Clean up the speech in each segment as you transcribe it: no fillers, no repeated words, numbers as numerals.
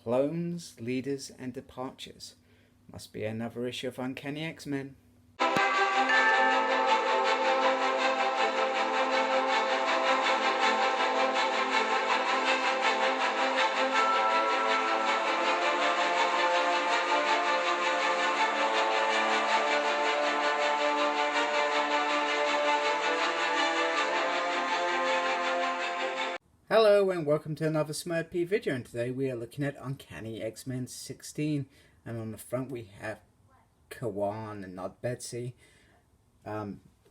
Clones, Leaders, and Departures. Must be another issue of Uncanny X-Men. Hello and welcome to another Smurfy video, and today we are looking at Uncanny X-Men 16, and on the front we have Kawan and not Betsy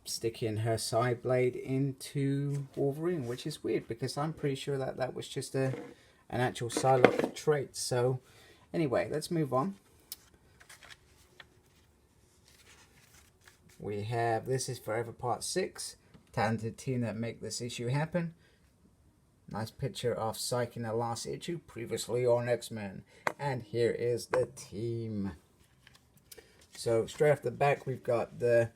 sticking her side blade into Wolverine, which is weird because I'm pretty sure that that was just an actual Psylocke trait. So anyway, let's move on. We have This Is Forever Part 6, talented team that make this issue happen. Nice picture of Psyche in the last issue, previously on X-Men. And here is the team. So straight off the back, we've got the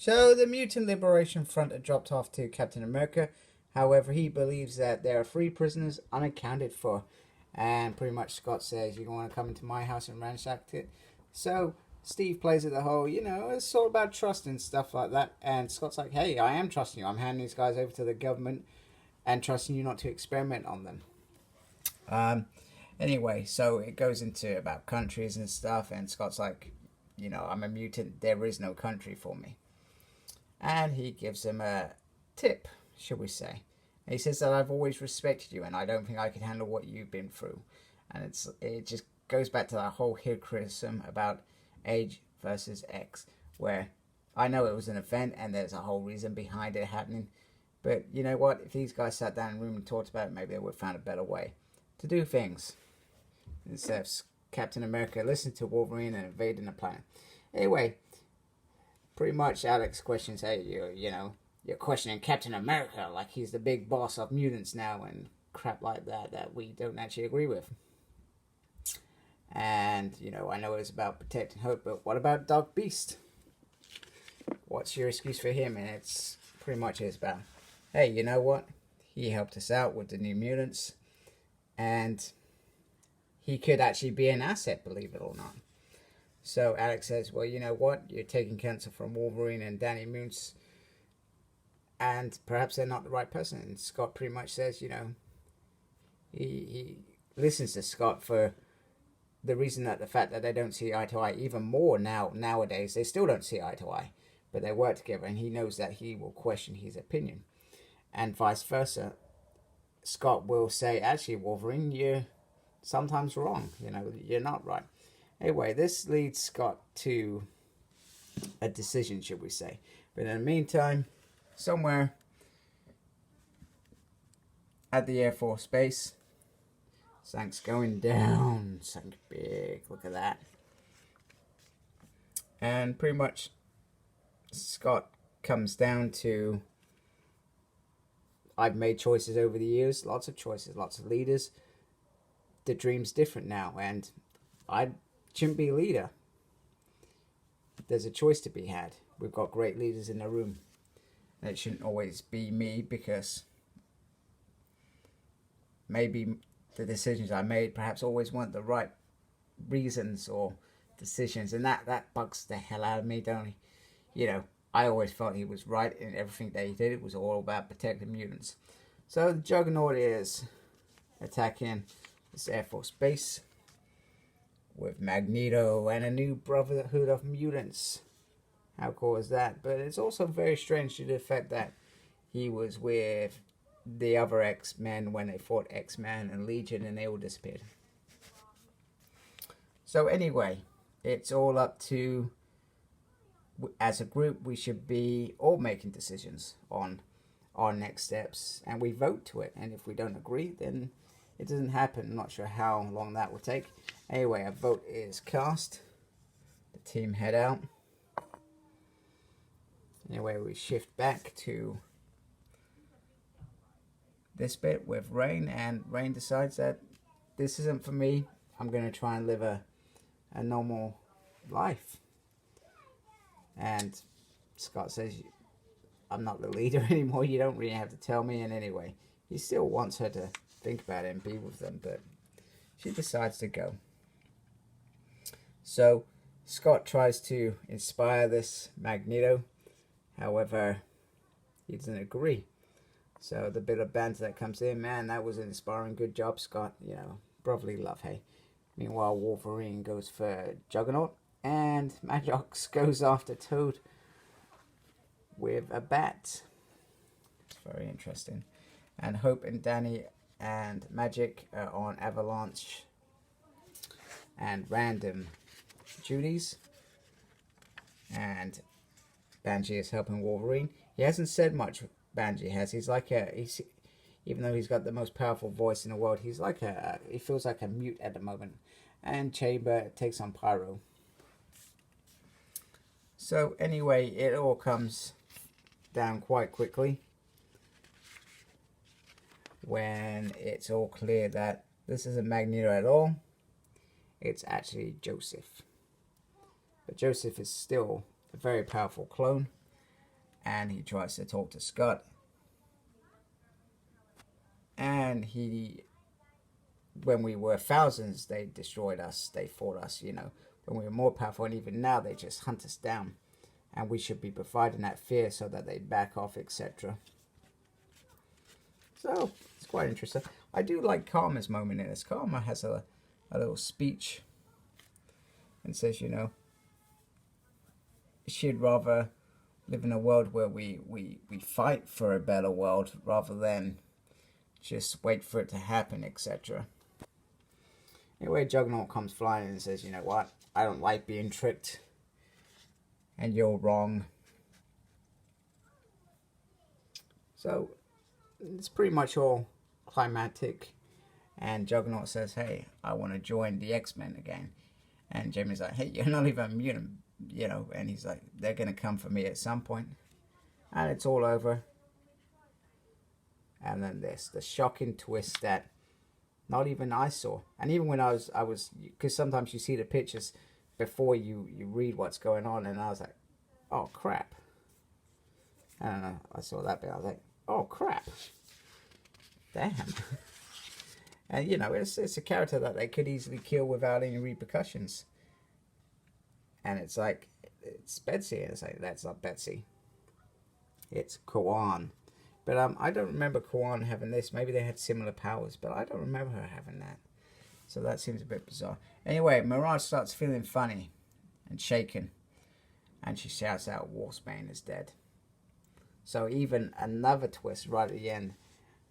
Mutant Liberation Front are dropped off to Captain America. However, he believes that there are 3 prisoners unaccounted for. And pretty much Scott says, you want to come into my house and ransack it? So Steve plays it the whole, it's all about trust and stuff like that. And Scott's like, hey, I am trusting you. I'm handing these guys over to the government and trusting you not to experiment on them. Anyway, so it goes into about countries and stuff. And Scott's like, I'm a mutant. There is no country for me. And he gives him a tip, should we say. And he says that I've always respected you and I don't think I can handle what you've been through. And it just goes back to that whole criticism about age versus X, where I know it was an event and there's a whole reason behind it happening, but you know what, if these guys sat down in a room and talked about it, maybe they would have found a better way to do things instead of Captain America listening to Wolverine and invading the planet. Anyway, pretty much Alex questions, hey, you're questioning Captain America like he's the big boss of mutants now and crap like that we don't actually agree with. And, I know it's about protecting Hope, but what about Dog Beast? What's your excuse for him? And it's pretty much about, hey, you know what? He helped us out with the New Mutants. And he could actually be an asset, believe it or not. So Alex says, well, you know what? You're taking cancer from Wolverine and Danny Moons. And perhaps they're not the right person. And Scott pretty much says, he listens to Scott for the reason that the fact that they don't see eye to eye even more nowadays. They still don't see eye to eye, but they work together, and he knows that he will question his opinion, and vice versa. Scott will say, actually, Wolverine, you're sometimes wrong. You're not right. Anyway, this leads Scott to a decision, should we say. But in the meantime, somewhere at the Air Force Base, Sank's going down. Sank big. Look at that. And pretty much Scott comes down to, I've made choices over the years. Lots of choices. Lots of leaders. The dream's different now. And I shouldn't be a leader. There's a choice to be had. We've got great leaders in the room. And it shouldn't always be me, because maybe the decisions I made perhaps always weren't the right reasons or decisions, and that bugs the hell out of me, don't he? I always felt he was right in everything that he did. It was all about protecting mutants. So the Juggernaut is attacking this Air Force base with Magneto and a new Brotherhood of Mutants. How cool is that? But it's also very strange to the fact that he was with the other X-Men when they fought X-Men and Legion, and they all disappeared. So anyway, it's all up to, as a group, we should be all making decisions on our next steps, and we vote to it. And if we don't agree, then it doesn't happen. I'm not sure how long that will take. Anyway, a vote is cast. The team head out. Anyway, we shift back to this bit with Rain, and Rain decides that this isn't for me. I'm going to try and live a normal life. And Scott says, I'm not the leader anymore. You don't really have to tell me. And anyway, he still wants her to think about it and be with them, but she decides to go. So Scott tries to inspire this Magneto. However, he doesn't agree. So the bit of banter that comes in, man, that was inspiring. Good job, Scott. Brotherly love, hey. Meanwhile, Wolverine goes for Juggernaut, and Madrox goes after Toad with a bat. It's very interesting. And Hope and Danny and Magic are on Avalanche and random duties. And Banshee is helping Wolverine. He hasn't said much, Banshee has. He's even though he's got the most powerful voice in the world, he feels like a mute at the moment. And Chamber takes on Pyro. So anyway, it all comes down quite quickly when it's all clear that this isn't Magneto at all. It's actually Joseph. But Joseph is still a very powerful clone, and he tries to talk to Scott. And when we were thousands, they destroyed us, they fought us, when we were more powerful, and even now they just hunt us down. And we should be providing that fear so that they back off, etc. So, it's quite interesting. I do like Karma's moment in this. Karma has a little speech and says, she'd rather live in a world where we fight for a better world rather than just wait for it to happen, etc. Anyway, Juggernaut comes flying and says, you know what? I don't like being tricked. And you're wrong. So, it's pretty much all climactic. And Juggernaut says, hey, I want to join the X-Men again. And Jamie's like, hey, you're not even mutant, And he's like, they're going to come for me at some point. And it's all over. And then the shocking twist that not even I saw. And even when I was, because sometimes you see the pictures before you read what's going on, and I was like, oh crap. I don't know, I saw that bit, I was like, oh crap. Damn. And it's a character that they could easily kill without any repercussions. And it's like, it's Betsy, and it's like, that's not Betsy. It's Kawan. But I don't remember Kawan having this. Maybe they had similar powers, but I don't remember her having that. So that seems a bit bizarre. Anyway, Mirage starts feeling funny and shaken. And she shouts out, Wolfsbane is dead. So even another twist right at the end.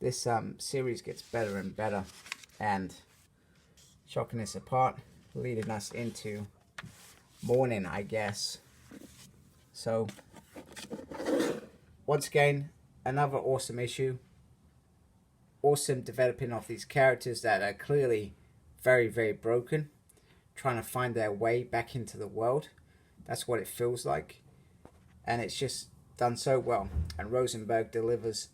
This series gets better and better. And shocking us apart, leading us into morning, I guess. So, once again, another awesome issue. Awesome developing of these characters that are clearly very, very broken. Trying to find their way back into the world. That's what it feels like. And it's just done so well. And Rosenberg delivers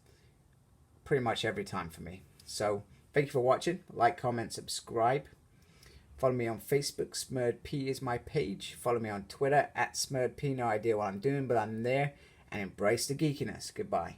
pretty much every time for me. So, thank you for watching. Like, comment, subscribe. Follow me on Facebook. SmurredP is my page. Follow me on Twitter @SmurredP. No idea what I'm doing, but I'm there. And embrace the geekiness. Goodbye.